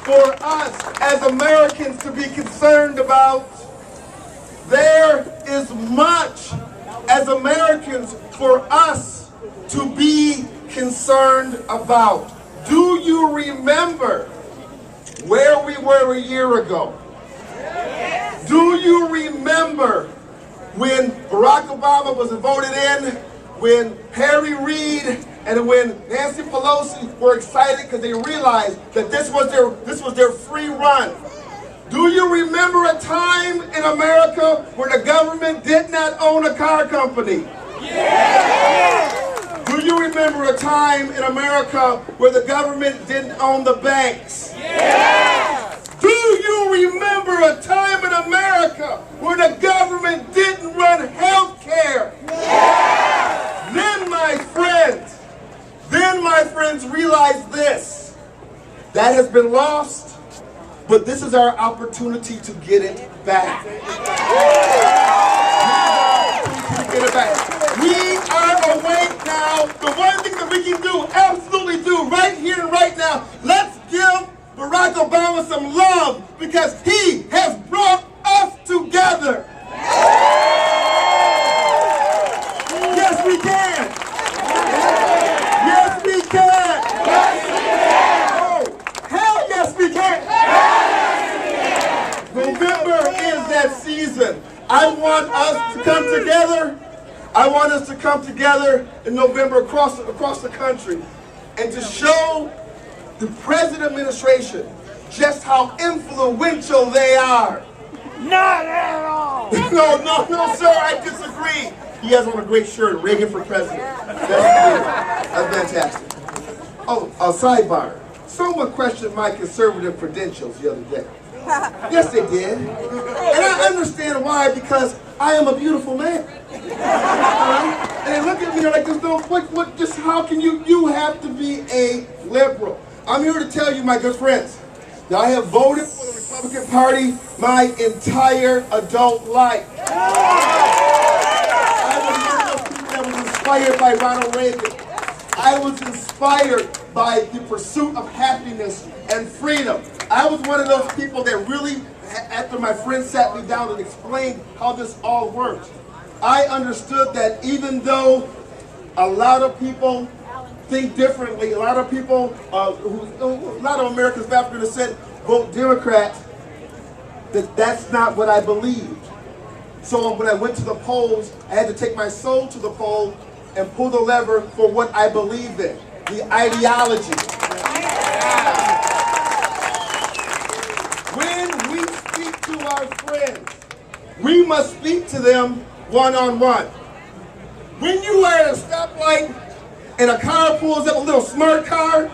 for us as Americans to be concerned about. There is much as Americans for us to be concerned about. Do you remember where we were a year ago? Do you remember when Barack Obama was voted in, when Harry Reid and when Nancy Pelosi were excited because they realized that this was their free run? Do you remember a time in America where the government did not own a car company? Yeah. Do you remember a time in America where the government didn't own the banks? Yeah. Do you remember a time in America where the government didn't run health care? Yeah. Then my friends realize this. That has been lost, but this is our opportunity to get it back. We are awake now. The one thing that we can do, absolutely do, right here and right now, let's give Barack Obama some love because he has brought us together. Yes, we can. Yes, we can. Oh, hell yes, we can. November is that season. I want us to come together. I want us to come together in November across the country and to show the present administration just how influential they are. Not at all. No, sir, I disagree. He has on a great shirt, Reagan for president. That's fantastic. Oh, a sidebar. Someone questioned my conservative credentials the other day. Yes, they did. And I understand why, because I am a beautiful man. And they look at me like, just how can you have to be a liberal? I'm here to tell you, my good friends, that I have voted for the Republican Party my entire adult life. I was one of those people that was inspired by Ronald Reagan. I was inspired by the pursuit of happiness and freedom. I was one of those people that really, after my friend sat me down and explained how this all works, I understood that even though a lot of people think differently, a lot of people, a lot of Americans of African descent vote Democrat, that's not what I believed. So when I went to the polls, I had to take my soul to the poll and pull the lever for what I believe in, the ideology. When we speak to our friends, we must speak to them one-on-one. When you are at a stoplight and a car pulls up, a little smart car,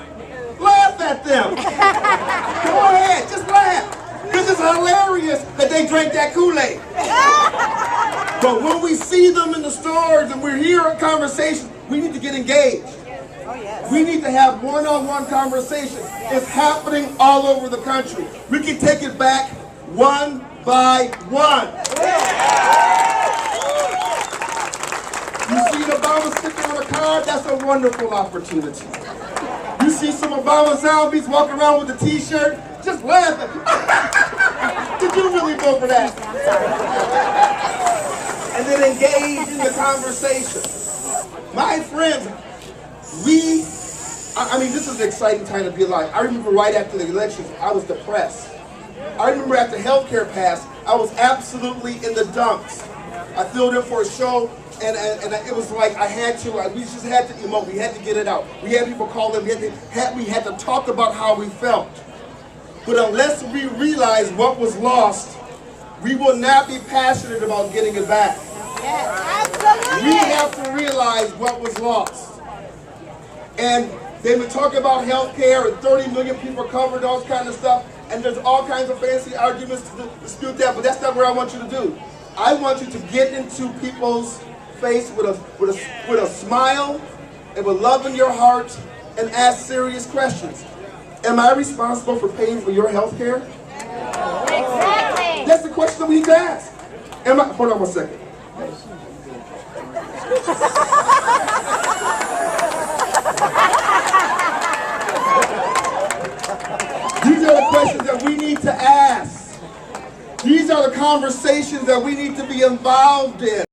laugh at them. Go ahead, just laugh. Because it's hilarious that they drank that Kool-Aid. But when we see them in the stores and we're here in conversation, we need to get engaged. Oh, yes. We need to have one-on-one conversation. Yes. It's happening all over the country. We can take it back one by one. You see an Obama sticker on a car? That's a wonderful opportunity. You see some Obama zombies walking around with a t-shirt? Just laugh at them. Did you really vote for that? And then engage in the conversation. My friends, I mean, this is an exciting time to be alive. I remember right after the elections, I was depressed. I remember after healthcare passed, I was absolutely in the dumps. I filled in for a show, and it was like we just had to emote. We had to get it out. We had people call in. We had to talk about how we felt. But unless we realize what was lost, we will not be passionate about getting it back. Yes, absolutely. We have to realize what was lost. And they've been talking about health care and 30 million people covered, all kind of stuff. And there's all kinds of fancy arguments to dispute that, but that's not what I want you to do. I want you to get into people's face with a smile and with love in your heart and ask serious questions. Am I responsible for paying for your health care? Exactly. That's the question that we need to ask. Hold on one second. These are the questions that we need to ask. These are the conversations that we need to be involved in.